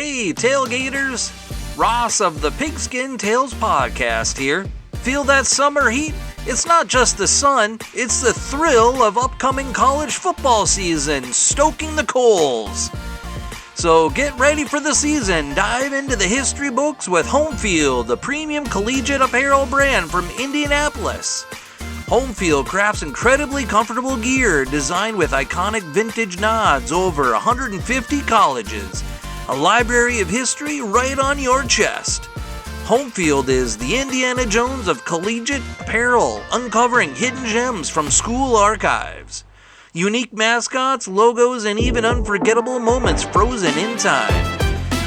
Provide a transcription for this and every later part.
Hey, tailgaters! Ross of the Pigskin Tales podcast here. Feel that summer heat? It's not just the sun, it's the thrill of upcoming college football season, stoking the coals. So get ready for the season, dive into the history books with Homefield, the premium collegiate apparel brand from Indianapolis. Homefield crafts incredibly comfortable gear designed with iconic vintage nods over 150 colleges. A library of history right on your chest. Homefield is the Indiana Jones of collegiate apparel, uncovering hidden gems from school archives. Unique mascots, logos, and even unforgettable moments frozen in time.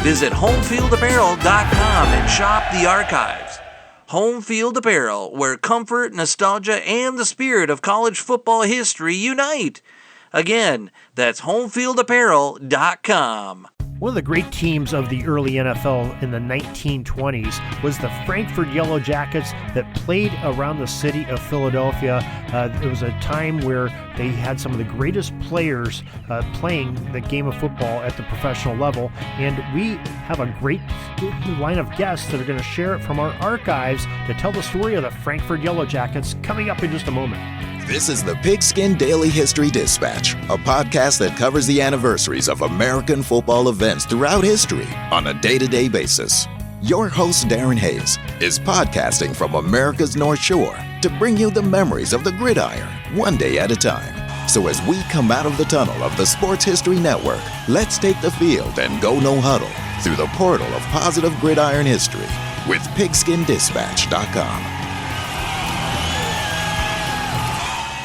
Visit homefieldapparel.com and shop the archives. Homefield Apparel, where comfort, nostalgia, and the spirit of college football history unite. Again, that's homefieldapparel.com. One of the great teams of the early NFL in the 1920s was the Frankford Yellow Jackets that played around the city of Philadelphia. It was a time where they had some of the greatest players playing the game of football at the professional level, and we have a great line of guests that are going to share it from our archives to tell the story of the Frankford Yellow Jackets coming up in just a moment. This is the Pigskin Daily History Dispatch, a podcast that covers the anniversaries of American football events throughout history on a day-to-day basis. Your host, Darren Hayes, is podcasting from America's North Shore to bring you the memories of the gridiron, one day at a time. So as we come out of the tunnel of the Sports History Network, let's take the field and go no huddle through the portal of positive gridiron history with pigskindispatch.com.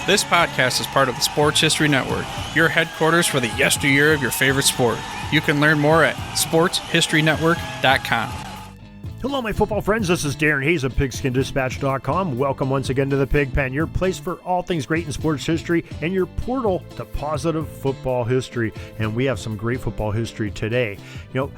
This podcast is part of the Sports History Network, your headquarters for the yesteryear of your favorite sport. You can learn more at sportshistorynetwork.com. Hello, my football friends. This is Darren Hayes of pigskindispatch.com. Welcome once again to the Pig Pen, your place for all things great in sports history and your portal to positive football history. And we have some great football history today. Do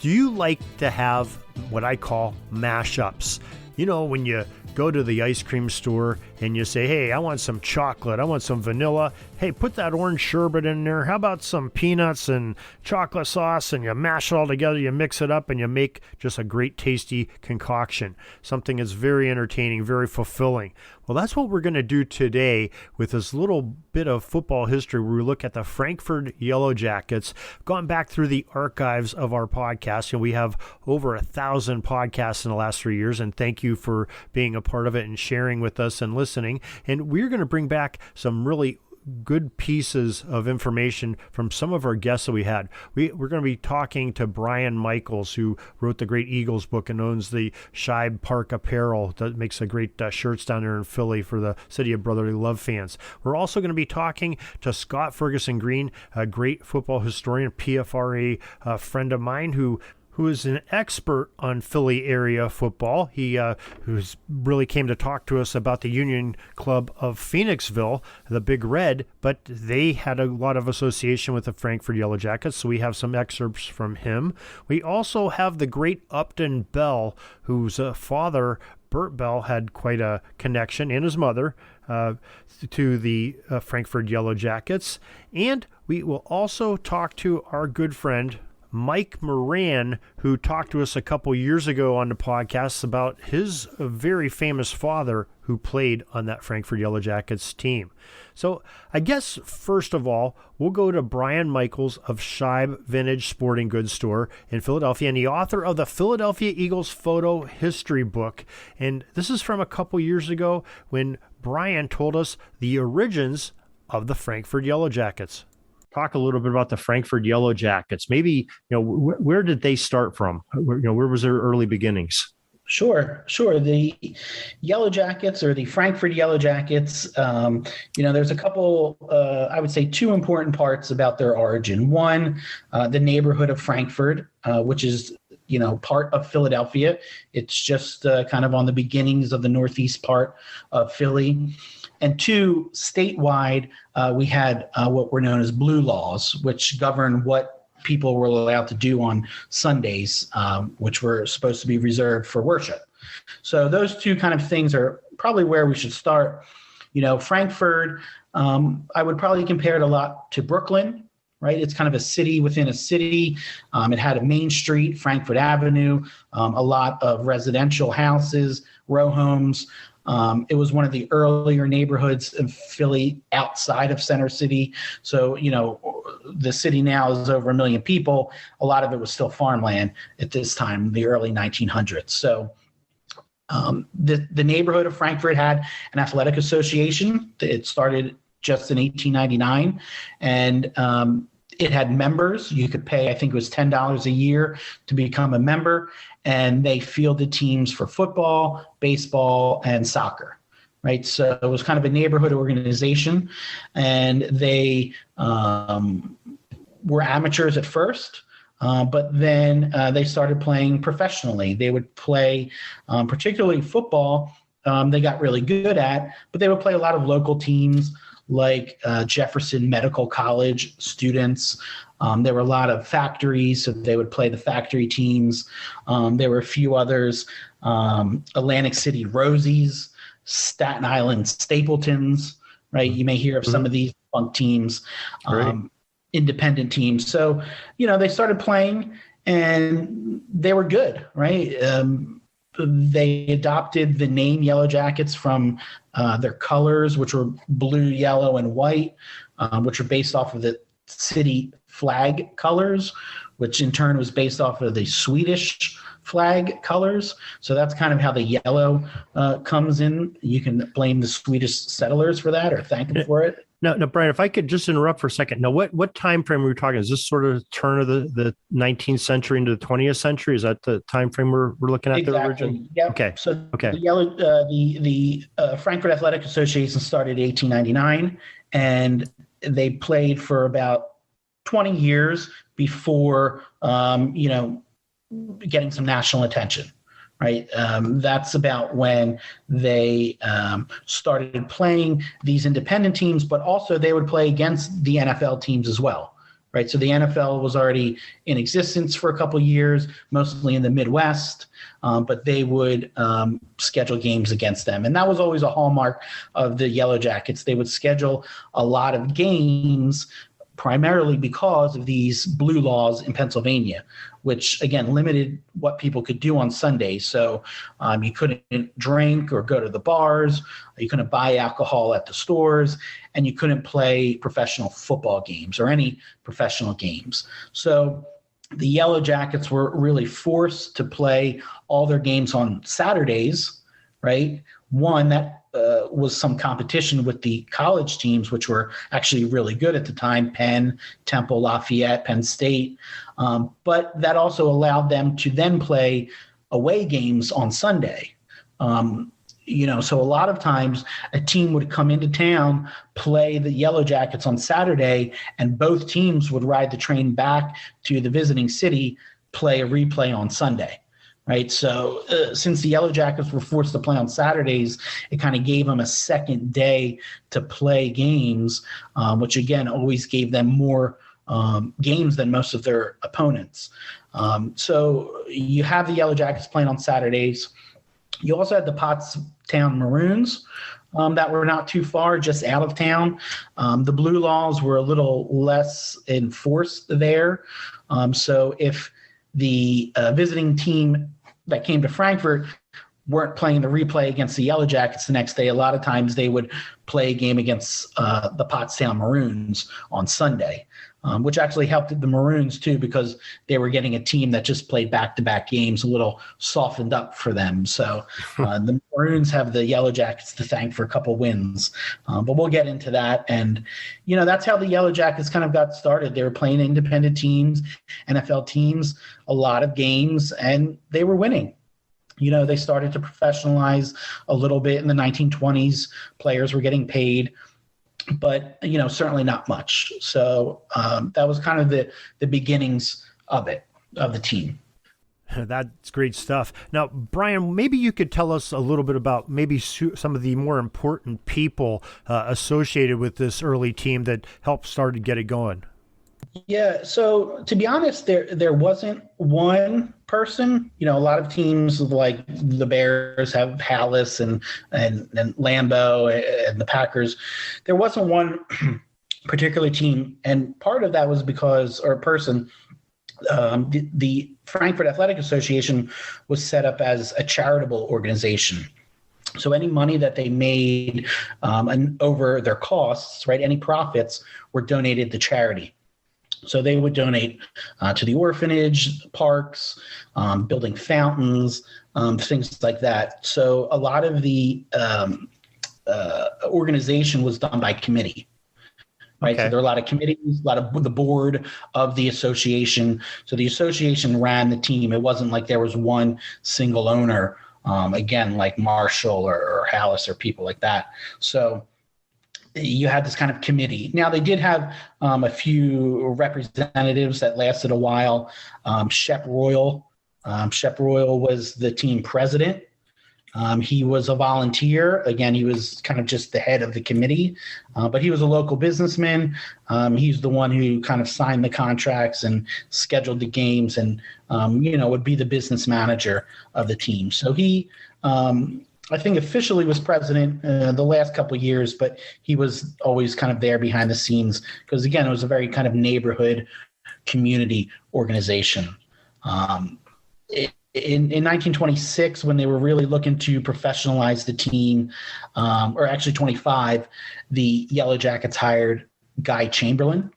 you like to have what I call mashups? When you go to the ice cream store and you say, hey, I want some chocolate, I want some vanilla. Hey, put that orange sherbet in there. How about some peanuts and chocolate sauce? And you mash it all together, you mix it up, and you make just a great tasty concoction. Something that's very entertaining, very fulfilling. Well, that's what we're going to do today with this little bit of football history where we look at the Frankford Yellow Jackets. Gone back through the archives of our podcast. We have over 1,000 podcasts in the last 3 years, and thank you for being a part of it and sharing with us and listening. And we're going to bring back some really good pieces of information from some of our guests that we had. We're going to be talking to Brian Michaels, who wrote the great Eagles book and owns the Shibe Park Apparel that makes the great shirts down there in Philly for the City of Brotherly Love fans. We're also going to be talking to Scott Fergusen-Green, a great football historian, PFRA friend of mine who is an expert on Philly area football. He who's really came to talk to us about the Union Club of Phoenixville, the Big Red, but they had a lot of association with the Frankford Yellow Jackets, so we have some excerpts from him. We also have the great Upton Bell, whose father, Bert Bell, had quite a connection, and his mother, to the Frankford Yellow Jackets. And we will also talk to our good friend, Mike Moran, who talked to us a couple years ago on the podcast about his very famous father who played on that Frankford Yellow Jackets team. So I guess, first of all, we'll go to Brian Michaels of Shibe Vintage Sporting Goods Store in Philadelphia and the author of the Philadelphia Eagles Photo History Book. And this is from a couple years ago when Brian told us the origins of the Frankford Yellow Jackets. Talk a little bit about the Frankford Yellow Jackets. Maybe, where did they start from? Where was their early beginnings? Sure. The Yellow Jackets, or the Frankford Yellow Jackets, there's a couple, I would say, two important parts about their origin. One, the neighborhood of Frankford, which is, part of Philadelphia. It's just kind of on the beginnings of the northeast part of Philly. And two, statewide, we had what were known as blue laws, which govern what people were allowed to do on Sundays, which were supposed to be reserved for worship. So those two kind of things are probably where we should start. Frankford, I would probably compare it a lot to Brooklyn right? It's kind of a city within a city. It had a main street, Frankford Avenue, a lot of residential houses, row homes. It was one of the earlier neighborhoods of Philly outside of Center City. So, the city now is over 1 million people. A lot of it was still farmland at this time, the early 1900s. So the neighborhood of Frankfurt had an athletic association. It started just in 1899, and it had members. You could pay, I think it was $10 a year to become a member, and they fielded teams for football, baseball, and soccer, right? So it was kind of a neighborhood organization, and they were amateurs at first, but then they started playing professionally. They would play particularly football, they got really good at, but they would play a lot of local teams like Jefferson Medical College students. There were a lot of factories, so they would play the factory teams. There were a few others, Atlantic City Rosies, Staten Island Stapletons, right? You may hear of some of these funk teams, independent teams. So, they started playing and they were good, right? They adopted the name Yellow Jackets from their colors, which were blue, yellow, and white, which were based off of the city flag colors, which in turn was based off of the Swedish flag colors. So that's kind of how the yellow comes in. You can blame the Swedish settlers for that or thank them for it. No, Brian, if I could just interrupt for a second. Now, what time frame are we talking? Is this sort of turn of the 19th century into the 20th century? Is that the time frame we're looking at? Exactly. The origin? Yep. Okay. So the Frankfurt Athletic Association started in 1899, and they played for about 20 years before, getting some national attention. Right. That's about when they started playing these independent teams, but also they would play against the NFL teams as well. Right. So the NFL was already in existence for a couple of years, mostly in the Midwest, but they would schedule games against them. And that was always a hallmark of the Yellow Jackets. They would schedule a lot of games primarily because of these blue laws in Pennsylvania, which, again, limited what people could do on Sundays. So you couldn't drink or go to the bars, you couldn't buy alcohol at the stores, and you couldn't play professional football games or any professional games. So the Yellow Jackets were really forced to play all their games on Saturdays, right? One, that was some competition with the college teams, which were actually really good at the time, Penn, Temple, Lafayette, Penn State. But that also allowed them to then play away games on Sunday. So a lot of times a team would come into town, play the Yellow Jackets on Saturday, and both teams would ride the train back to the visiting city, play a replay on Sunday. Right. So since the Yellow Jackets were forced to play on Saturdays, it kind of gave them a second day to play games, which, again, always gave them more games than most of their opponents. So you have the Yellow Jackets playing on Saturdays. You also had the Pottstown Maroons that were not too far, just out of town. The blue laws were a little less enforced there. So if the visiting team that came to Frankfurt weren't playing the replay against the Yellow Jackets the next day, a lot of times they would play a game against the Pottstown Maroons on Sunday, which actually helped the Maroons too, because they were getting a team that just played back-to-back games, a little softened up for them. So the Maroons have the Yellow Jackets to thank for a couple wins, but we'll get into that. And, that's how the Yellow Jackets kind of got started. They were playing independent teams, NFL teams, a lot of games, and they were winning. They started to professionalize a little bit in the 1920s. Players were getting paid, but, certainly not much. So that was kind of the beginnings of the team. That's great stuff. Now, Brian, maybe you could tell us a little bit about maybe some of the more important people associated with this early team that helped start to get it going. Yeah, so to be honest, there wasn't one person. A lot of teams like the Bears have Hallis and Lambeau and the Packers. There wasn't one particular team. And part of that was because, or person, the Frankfurt Athletic Association was set up as a charitable organization. So any money that they made and over their costs, right, any profits were donated to charity. So they would donate to the orphanage, parks, building fountains, things like that. So a lot of the organization was done by committee. Right. Okay. So there are a lot of committees, a lot of the board of the association. So the association ran the team. It wasn't like there was one single owner, again, like Marshall or Hallis or people like that. So you had this kind of committee. Now, they did have a few representatives that lasted a while. Shep Royal. Shep Royal was the team president. He was a volunteer. Again, he was kind of just the head of the committee, but he was a local businessman. He's the one who kind of signed the contracts and scheduled the games and, would be the business manager of the team. So he, I think officially was president the last couple of years, but he was always kind of there behind the scenes because, again, it was a very kind of neighborhood community organization. In 1926, when they were really looking to professionalize the team, or actually 25, the Yellow Jackets hired Guy Chamberlain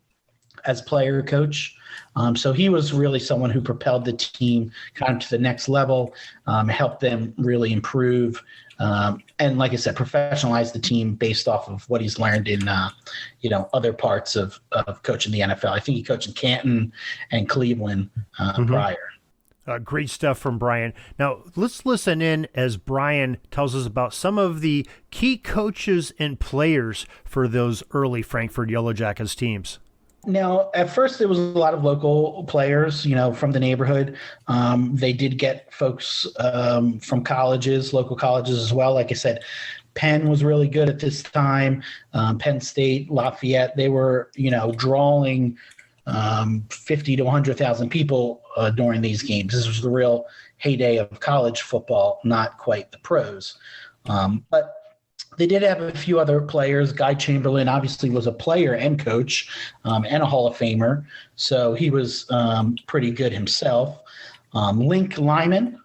as player coach. So he was really someone who propelled the team kind of to the next level, helped them really improve, and like I said, professionalize the team based off of what he's learned in, other parts of coaching the NFL. I think he coached in Canton and Cleveland prior. Great stuff from Brian. Now, let's listen in as Brian tells us about some of the key coaches and players for those early Frankfurt Yellow Jackets teams. Now, at first, there was a lot of local players, from the neighborhood. They did get folks from colleges, local colleges as well. Like I said, Penn was really good at this time. Penn State, Lafayette, they were, drawing 50 to 100,000 people during these games. This was the real heyday of college football, not quite the pros. But they did have a few other players. Guy Chamberlain obviously was a player and coach and a Hall of Famer, so he was pretty good himself. Link Lyman,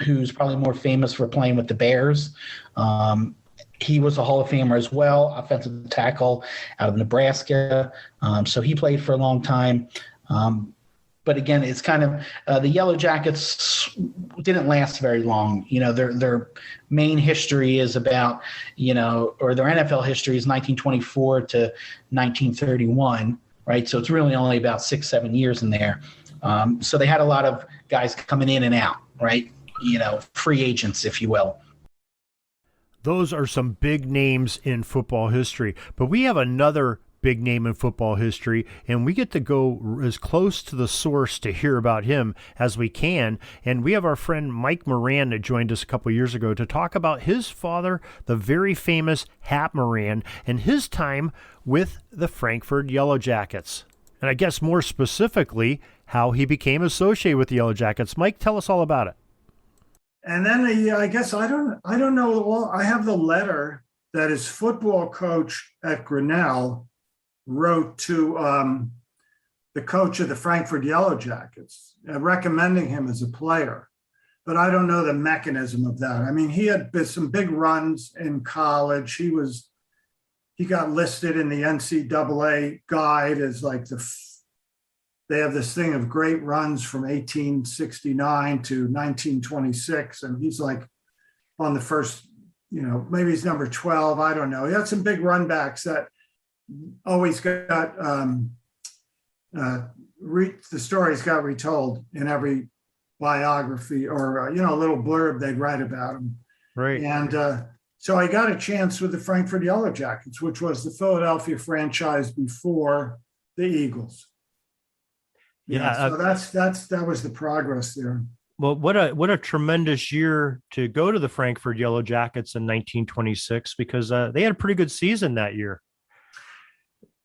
who's probably more famous for playing with the Bears. He was a Hall of Famer as well, offensive tackle out of Nebraska. So he played for a long time. But again, it's kind of the Yellow Jackets didn't last very long. Their main history is about, or their NFL history is 1924 to 1931, right? So it's really only about 6-7 years in there. So they had a lot of guys coming in and out, right? Free agents, if you will. Those are some big names in football history, but we have another big name in football history, and we get to go as close to the source to hear about him as we can. And we have our friend Mike Moran that joined us a couple years ago to talk about his father, the very famous Hap Moran, and his time with the Frankfurt Yellow Jackets. And I guess more specifically, how he became associated with the Yellow Jackets. Mike, tell us all about it. And then I guess I don't know. Well, I have the letter that his football coach at Grinnell wrote to the coach of the Frankfurt Yellow Jackets, recommending him as a player. But I don't know the mechanism of that. I mean, he had some big runs in college. He got listed in the NCAA guide as like they have this thing of great runs from 1869 to 1926. And he's like on the first, maybe he's number 12. I don't know. He had some big run backs that always got, the stories got retold in every biography or, a little blurb they'd write about him. Right. And so I got a chance with the Frankfurt Yellow Jackets, which was the Philadelphia franchise before the Eagles. So that was the progress there. Well, what a tremendous year to go to the Frankfurt Yellow Jackets in 1926, because they had a pretty good season that year.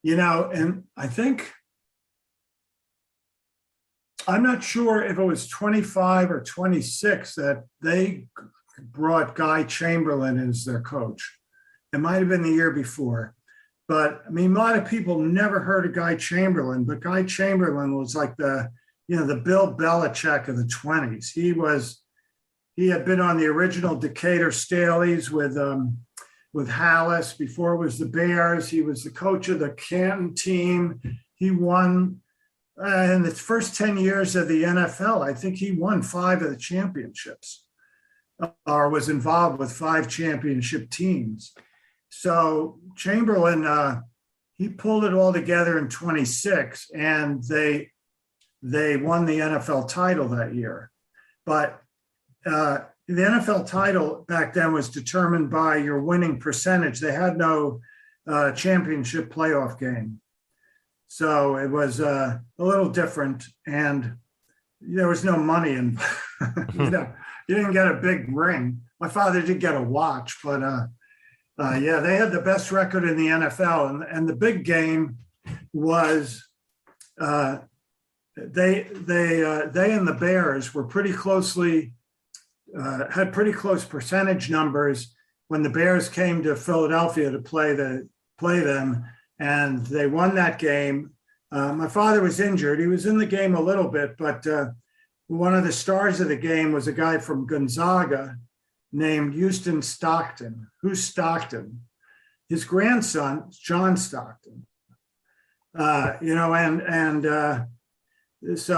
And I think, I'm not sure if it was 25 or 26 that they brought Guy Chamberlain as their coach. It might have been the year before. But I mean, a lot of people never heard of Guy Chamberlain, but Guy Chamberlain was like the Bill Belichick of the 20s. He had been on the original Decatur Staleys with Hallis. Before it was the Bears. He was the coach of the Canton team. He won in the first 10 years of the NFL. I think he won 5 of the championships, or was involved with 5 championship teams. So Chamberlain, he pulled it all together in 26, and they won the NFL title that year. But the NFL title back then was determined by your winning percentage. They had no championship playoff game. So it was a little different, and there was no money in, you didn't get a big ring. My father did get a watch, but yeah, they had the best record in the NFL. And the big game was they and the Bears were pretty closely, had pretty close percentage numbers when the Bears came to Philadelphia to play them, and they won that game. My father was injured. He was in the game a little bit, but one of the stars of the game was a guy from Gonzaga named Houston Stockton. Who's Stockton? His grandson, John Stockton. So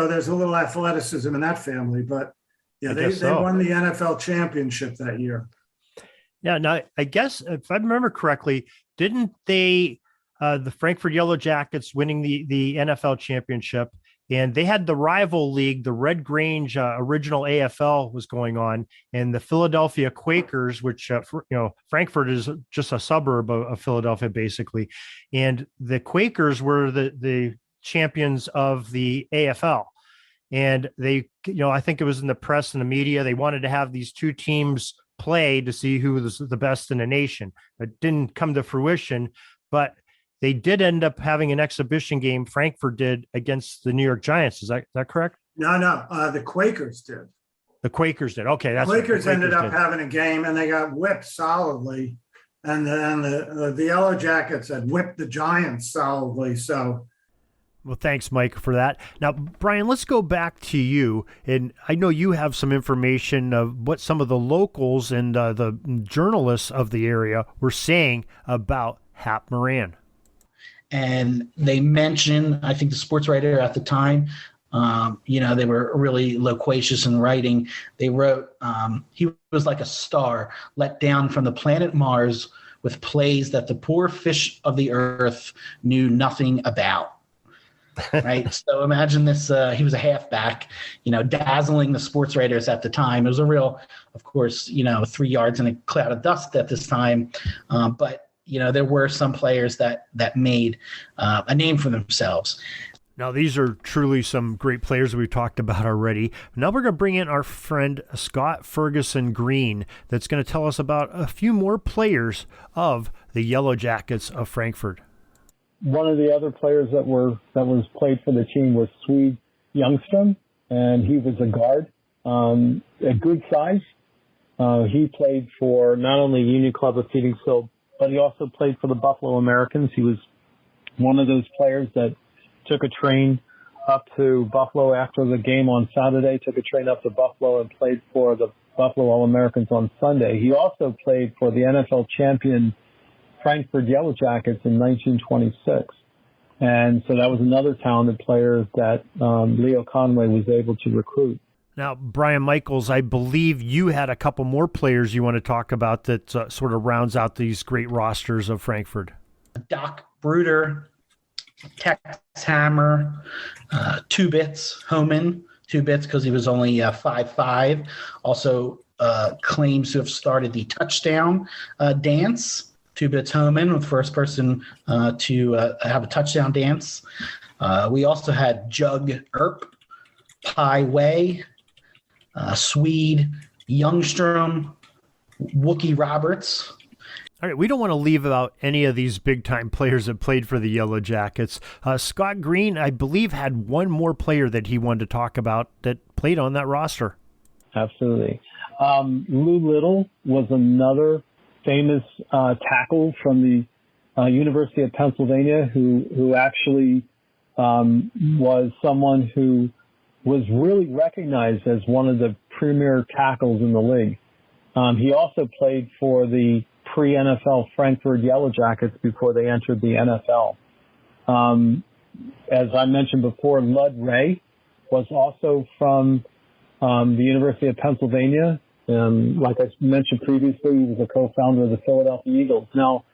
there's a little athleticism in that family, but yeah, they won the NFL championship that year. Yeah, now I guess if I remember correctly, didn't they, the Frankford Yellow Jackets winning the NFL championship, and they had the rival league, the Red Grange original AFL was going on, and the Philadelphia Quakers, which Frankford is just a suburb of Philadelphia basically, and the Quakers were the champions of the AFL. And they, I think it was in the press and the media, they wanted to have these two teams play to see who was the best in the nation. It didn't come to fruition, but they did end up having an exhibition game. Frankfurt did against the New York Giants. Is that correct? No. The Quakers did. The Quakers did. Okay. The Quakers ended up having a game, and they got whipped solidly. And then the Yellow Jackets had whipped the Giants solidly. So, well, thanks, Mike, for that. Now, Brian, let's go back to you. And I know you have some information of what some of the locals and the journalists of the area were saying about Hap Moran. And they mentioned, I think the sports writer at the time, they were really loquacious in writing. They wrote, he was like a star let down from the planet Mars with plays that the poor fish of the earth knew nothing about. Right. So imagine this. He was a halfback, dazzling the sports writers at the time. It was a real, of course, 3 yards in a cloud of dust at this time. But there were some players that made a name for themselves. Now, these are truly some great players we've talked about already. Now we're going to bring in our friend Scott Fergusen-Green that's going to tell us about a few more players of the Yellow Jackets of Frankfurt. One of the other players that was played for the team was Swede Ljungström, and he was a guard, a good size. He played for not only Union Club of Petersfield, but he also played for the Buffalo Americans. He was one of those players that took a train up to Buffalo after the game on Saturday, took a train up to Buffalo and played for the Buffalo All-Americans on Sunday. He also played for the NFL champion Frankford Yellow Jackets in 1926. And so that was another talented player that Leo Conway was able to recruit. Now, Brian Michaels, I believe you had a couple more players you want to talk about that sort of rounds out these great rosters of Frankfurt. Doc Bruder, Tex Hammer, Two Bits Homan, Two Bits because he was only 5'5". Also claims to have started the touchdown dance. Two Bits Homan was the first person to have a touchdown dance. We also had Jug Earp, Pi Wei, Swede Ljungström, Wookie Roberts. All right, we don't want to leave out any of these big-time players that played for the Yellow Jackets. Scott Green, I believe, had one more player that he wanted to talk about that played on that roster. Absolutely. Lou Little was another famous tackle from the University of Pennsylvania, who actually was someone who was really recognized as one of the premier tackles in the league. He also played for the pre-NFL Frankford Yellow Jackets before they entered the NFL. As I mentioned before, Lud Ray was also from the University of Pennsylvania. Like I mentioned previously, he was a co-founder of the Philadelphia Eagles. Now,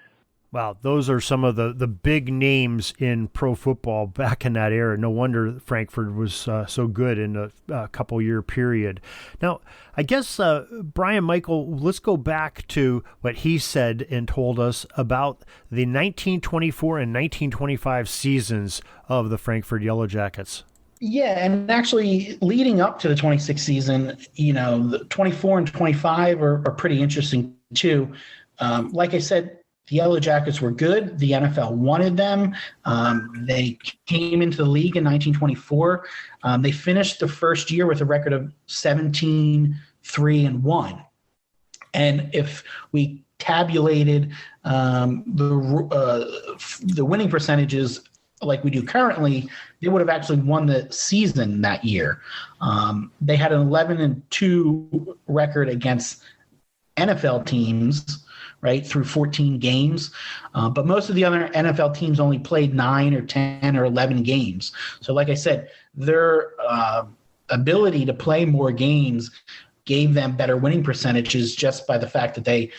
wow, those are some of the big names in pro football back in that era. No wonder Frankfurt was so good in a couple-year period. Now, I guess, Brian Michael, let's go back to what he said and told us about the 1924 and 1925 seasons of the Frankfurt Yellow Jackets. Yeah, and actually leading up to the 26th season, the 24 and 25 are pretty interesting too. Like I said, the Yellow Jackets were good. The NFL wanted them. They came into the league in 1924. They finished the first year with a record of 17-3-1. And if we tabulated the winning percentages like we do currently, they would have actually won the season that year. They had an 11-2 record against NFL teams, right, through 14 games. But most of the other NFL teams only played 9 or 10 or 11 games. So like I said, their ability to play more games gave them better winning percentages just by the fact that they,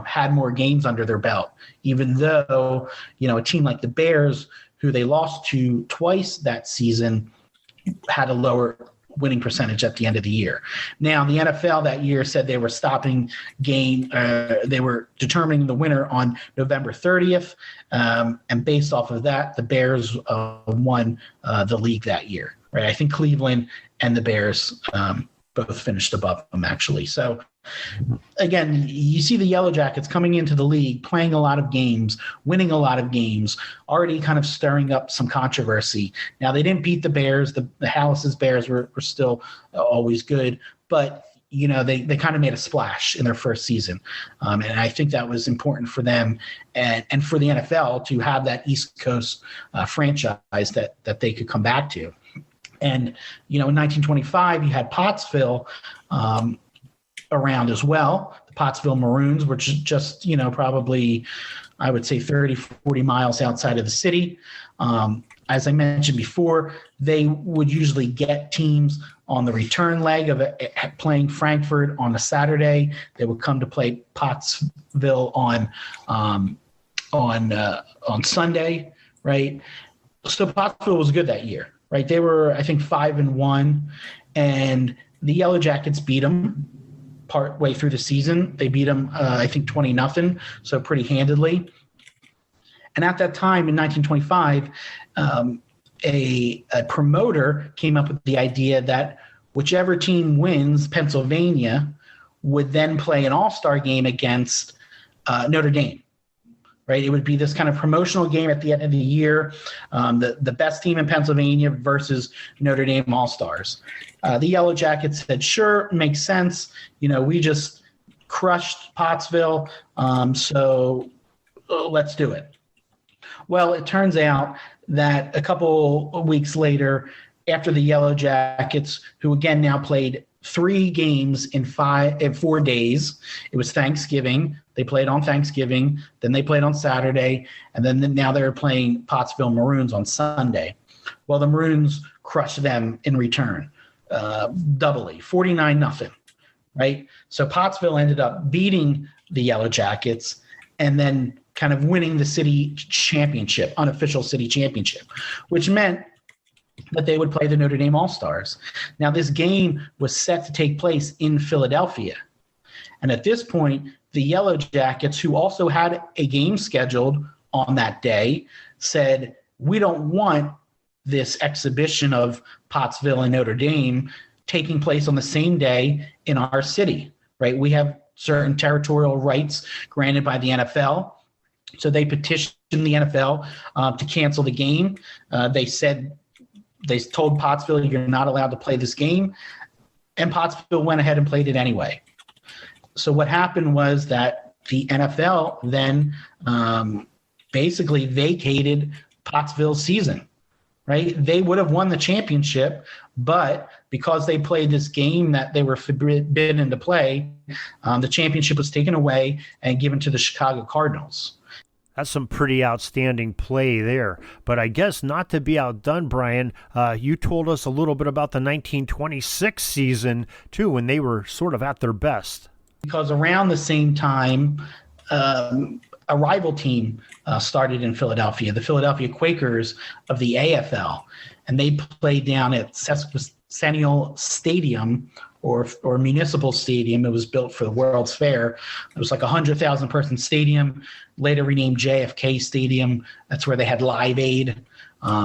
had more games under their belt, even though, a team like the Bears, who they lost to twice that season, had a lower winning percentage at the end of the year. Now, the NFL that year said they were they were determining the winner on November 30th. And based off of that, the Bears won the league that year, right? I think Cleveland and the Bears both finished above them, actually. So, again, you see the Yellow Jackets coming into the league, playing a lot of games, winning a lot of games, already kind of stirring up some controversy. Now, they didn't beat the Bears. The Hallis's Bears were still always good, but they kind of made a splash in their first season. And I think that was important for them and for the NFL to have that East Coast franchise that they could come back to. And, in 1925, you had Pottsville around as well. The Pottsville Maroons, which is just, probably, I would say 30, 40 miles outside of the city. As I mentioned before, they would usually get teams on the return leg of playing Frankfurt on a Saturday. They would come to play Pottsville on Sunday, right? So Pottsville was good that year, right? They were, I think, 5-1, and the Yellow Jackets beat them part way through the season. They beat them, I think, 20-0, so pretty handedly. And at that time in 1925, a promoter came up with the idea that whichever team wins, Pennsylvania, would then play an all-star game against Notre Dame. Right? It would be this kind of promotional game at the end of the year, the best team in Pennsylvania versus Notre Dame All-Stars. The Yellow Jackets said, sure, makes sense. We just crushed Pottsville, so let's do it. Well, it turns out that a couple of weeks later, after the Yellow Jackets, who again now played 3 games in 4 days, it was Thanksgiving. They played on Thanksgiving, then they played on Saturday, and then now they're playing Pottsville Maroons on Sunday. Well, the Maroons crushed them in return, doubly, 49-0, right? So Pottsville ended up beating the Yellow Jackets and then kind of winning the city championship, unofficial city championship, which meant that they would play the Notre Dame All-Stars. Now, this game was set to take place in Philadelphia. And at this point, the Yellow Jackets, who also had a game scheduled on that day, said, we don't want this exhibition of Pottsville and Notre Dame taking place on the same day in our city, right? We have certain territorial rights granted by the NFL. So they petitioned the NFL to cancel the game. They told Pottsville, you're not allowed to play this game. And Pottsville went ahead and played it anyway. So what happened was that the NFL then basically vacated Pottsville's season, right? They would have won the championship, but because they played this game that they were forbidden to play, the championship was taken away and given to the Chicago Cardinals. That's some pretty outstanding play there. But I guess not to be outdone, Brian, you told us a little bit about the 1926 season, too, when they were sort of at their best. Because around the same time, a rival team started in Philadelphia, the Philadelphia Quakers of the AFL, and they played down at Sesquicentennial Stadium or Municipal Stadium. It was built for the World's Fair. It was like a 100,000 person stadium, later renamed JFK Stadium. That's where they had Live Aid.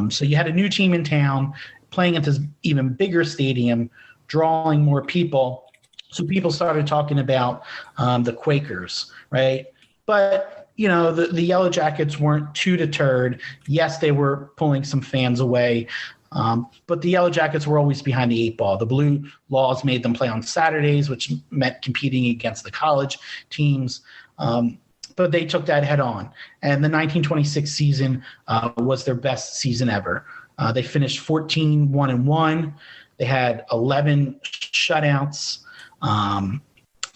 So you had a new team in town playing at this even bigger stadium, drawing more people. So people started talking about the Quakers, right? But the Yellow Jackets weren't too deterred. Yes, they were pulling some fans away, but the Yellow Jackets were always behind the eight ball. The blue laws made them play on Saturdays, which meant competing against the college teams. But they took that head on. And the 1926 season was their best season ever. They finished 14-1-1. They had 11 shutouts.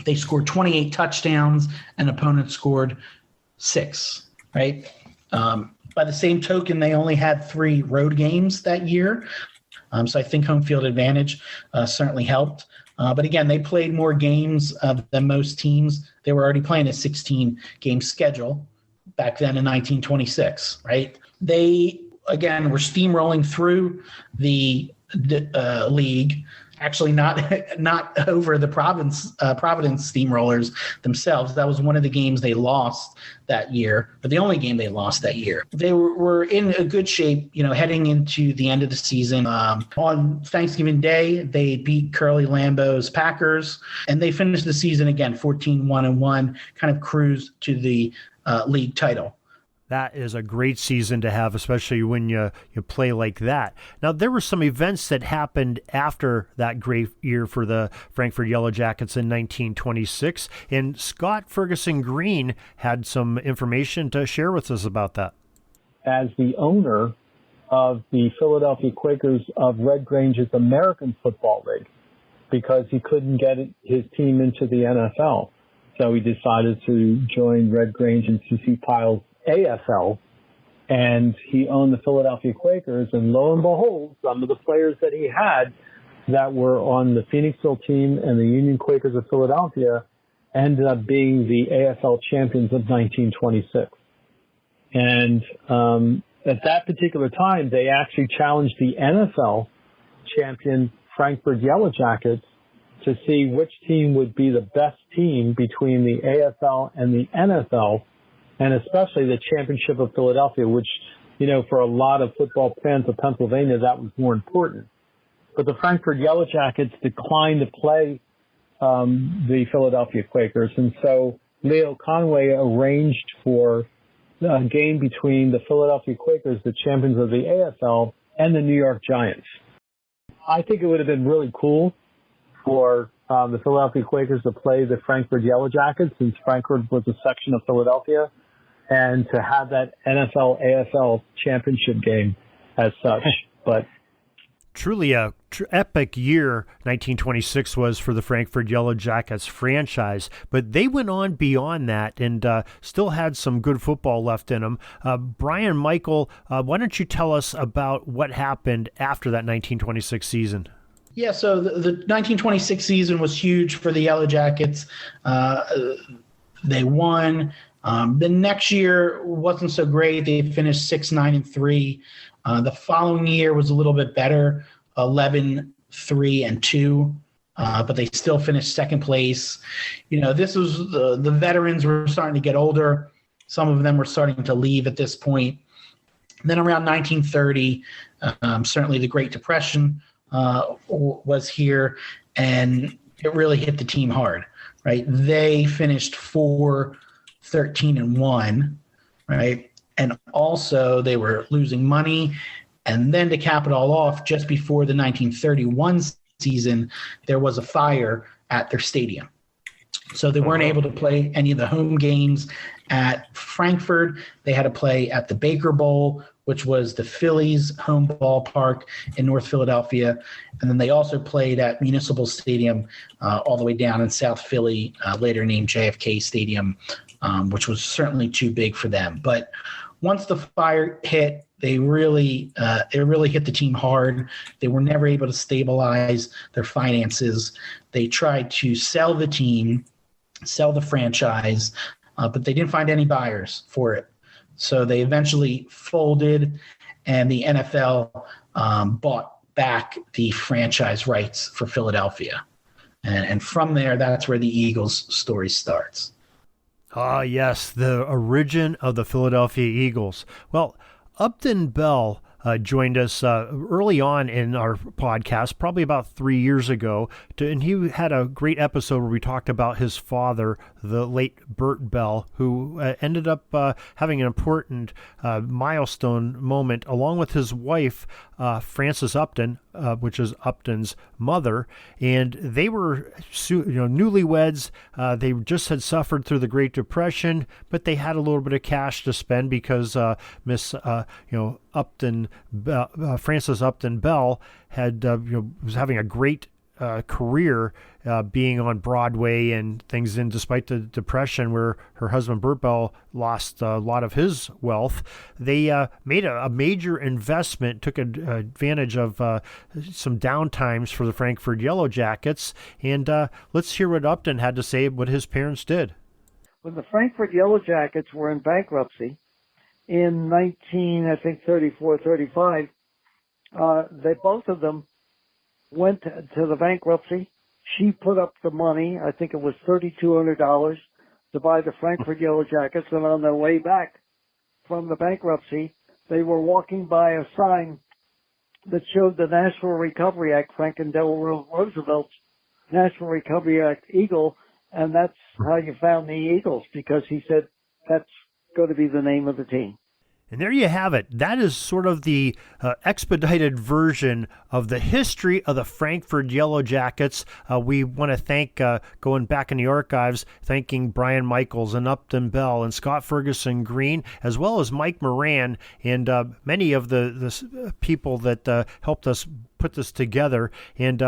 They scored 28 touchdowns, and opponents scored 6, right? By the same token, they only had 3 road games that year. So I think home field advantage certainly helped. But again, they played more games than most teams. They were already playing a 16-game schedule back then in 1926, right? They, again, were steamrolling through the league. Actually, not over the Providence Steamrollers themselves. That was one of the games they lost that year, but the only game they lost that year. They were in a good shape, heading into the end of the season. On Thanksgiving Day, they beat Curly Lambeau's Packers, and they finished the season again 14-1-1, kind of cruised to the league title. That is a great season to have, especially when you play like that. Now, there were some events that happened after that great year for the Frankford Yellow Jackets in 1926, and Scott Fergusen-Green had some information to share with us about that. As the owner of the Philadelphia Quakers of Red Grange's American Football League, because he couldn't get his team into the NFL, so he decided to join Red Grange and C.C. Pyle's AFL, and he owned the Philadelphia Quakers, and lo and behold, some of the players that he had that were on the Phoenixville team and the Union Quakers of Philadelphia ended up being the AFL champions of 1926. And at that particular time, they actually challenged the NFL champion Frankford Yellow Jackets to see which team would be the best team between the AFL and the NFL, and especially the championship of Philadelphia, which, for a lot of football fans of Pennsylvania, that was more important. But the Frankford Yellow Jackets declined to play the Philadelphia Quakers, and so Leo Conway arranged for a game between the Philadelphia Quakers, the champions of the AFL, and the New York Giants. I think it would have been really cool for the Philadelphia Quakers to play the Frankford Yellow Jackets, since Frankford was a section of Philadelphia, and to have that NFL-AFL championship game as such. But truly a epic year 1926 was for the Frankford Yellow Jackets franchise, but they went on beyond that and still had some good football left in them. Brian, Michael, why don't you tell us about what happened after that 1926 season? Yeah, so the 1926 season was huge for the Yellow Jackets. They won. The next year wasn't so great. They finished 6-9-3. The following year was a little bit better, 11-3-2, but they still finished second place. This was the veterans were starting to get older. Some of them were starting to leave at this point. Then around 1930, certainly the Great Depression was here, and it really hit the team hard, right? They finished 4-13-1, right? And also they were losing money. And then to cap it all off, just before the 1931 season, there was a fire at their stadium. So they weren't able to play any of the home games at Frankford. They had to play at the Baker Bowl, which was the Phillies' home ballpark in North Philadelphia. And then they also played at Municipal Stadium all the way down in South Philly, later named JFK Stadium, which was certainly too big for them. But once the fire hit, it really hit the team hard. They were never able to stabilize their finances. They tried to sell the team, sell the franchise, but they didn't find any buyers for it. So they eventually folded, and the NFL bought back the franchise rights for Philadelphia. And from there, that's where the Eagles story starts. Ah, yes, the origin of the Philadelphia Eagles. Well, Upton Bell joined us early on in our podcast, probably about 3 years ago, and he had a great episode where we talked about his father, the late Bert Bell, who ended up having an important milestone moment along with his wife, Frances Upton, which is Upton's mother, and they were newlyweds. They just had suffered through the Great Depression, but they had a little bit of cash to spend because Miss Frances Upton Bell had was having a great career being on Broadway and things. And despite the Depression, where her husband Bert Bell lost a lot of his wealth, they made a major investment, took advantage of some downtimes for the Frankford Yellow Jackets. And let's hear what Upton had to say, what his parents did. When the Frankford Yellow Jackets were in bankruptcy in 1934, 35, they both of them went to the bankruptcy. She put up the money, I think it was $3,200, to buy the Frankfurt Yellow Jackets, and on their way back from the bankruptcy, they were walking by a sign that showed the National Recovery Act, Franklin Delano Roosevelt's National Recovery Act Eagle, and that's how you found the Eagles, because he said that's going to be the name of the team. And there you have it. That is sort of the expedited version of the history of the Frankford Yellow Jackets. We want to thank, going back in the archives, thanking Brian Michaels and Upton Bell and Scott Fergusen-Green, as well as Mike Moran and many of the people that helped us put this together. And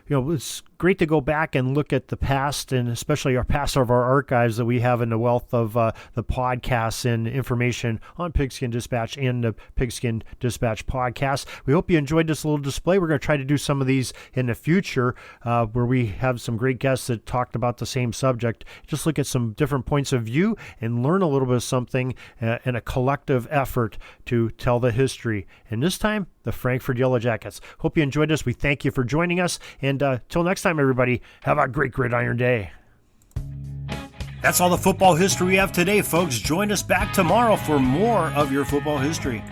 it's great to go back and look at the past, and especially our past of our archives that we have in the wealth of the podcasts and information on Pigskin Dispatch and the Pigskin Dispatch podcast. We hope you enjoyed this little display. We're going to try to do some of these in the future where we have some great guests that talked about the same subject. Just look at some different points of view and learn a little bit of something in a collective effort to tell the history. And this time, the Frankford Yellow Jackets. Hope you enjoyed this. We thank you for joining us. And till next time, everybody, have a great gridiron day. That's all the football history we have today, folks. Join us back tomorrow for more of your football history.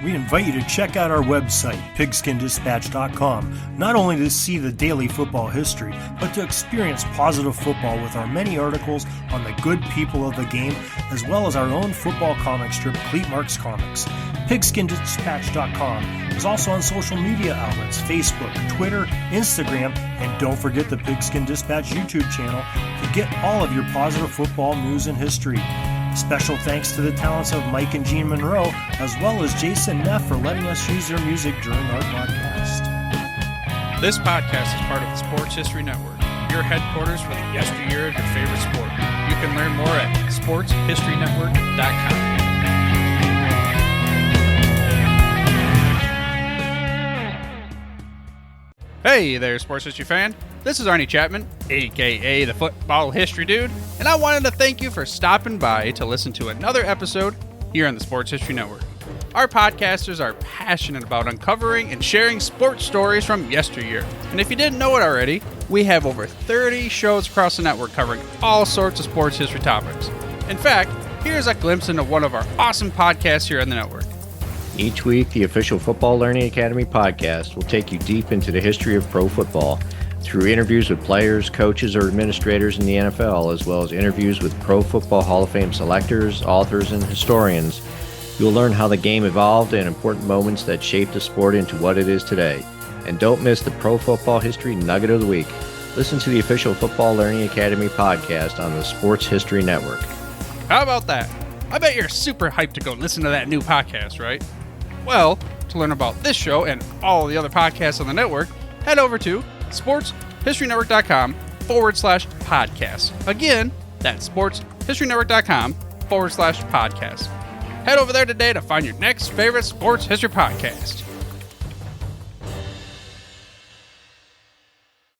We invite you to check out our website, pigskindispatch.com, not only to see the daily football history, but to experience positive football with our many articles on the good people of the game, as well as our own football comic strip, Cleat Marks Comics. Pigskindispatch.com is also on social media outlets, Facebook, Twitter, Instagram, and don't forget the Pigskin Dispatch YouTube channel to get all of your positive football news and history. Special thanks to the talents of Mike and Gene Monroe, as well as Jason Neff for letting us use their music during our podcast. This podcast is part of the Sports History Network, your headquarters for the yesteryear of your favorite sport. You can learn more at sportshistorynetwork.com. Hey there, sports history fan. This is Arnie Chapman, aka the Football History Dude, and I wanted to thank you for stopping by to listen to another episode here on the Sports History Network. Our podcasters are passionate about uncovering and sharing sports stories from yesteryear. And if you didn't know it already, we have over 30 shows across the network covering all sorts of sports history topics. In fact, here's a glimpse into one of our awesome podcasts here on the network. Each week, the official Football Learning Academy podcast will take you deep into the history of pro football through interviews with players, coaches, or administrators in the NFL, as well as interviews with Pro Football Hall of Fame selectors, authors, and historians. You'll learn how the game evolved and important moments that shaped the sport into what it is today. And don't miss the Pro Football History Nugget of the Week. Listen to the official Football Learning Academy podcast on the Sports History Network. How about that? I bet you're super hyped to go listen to that new podcast, right? Well, to learn about this show and all the other podcasts on the network, head over to sportshistorynetwork.com/podcast. Again, that's sportshistorynetwork.com/podcast. Head over there today to find your next favorite sports history podcast.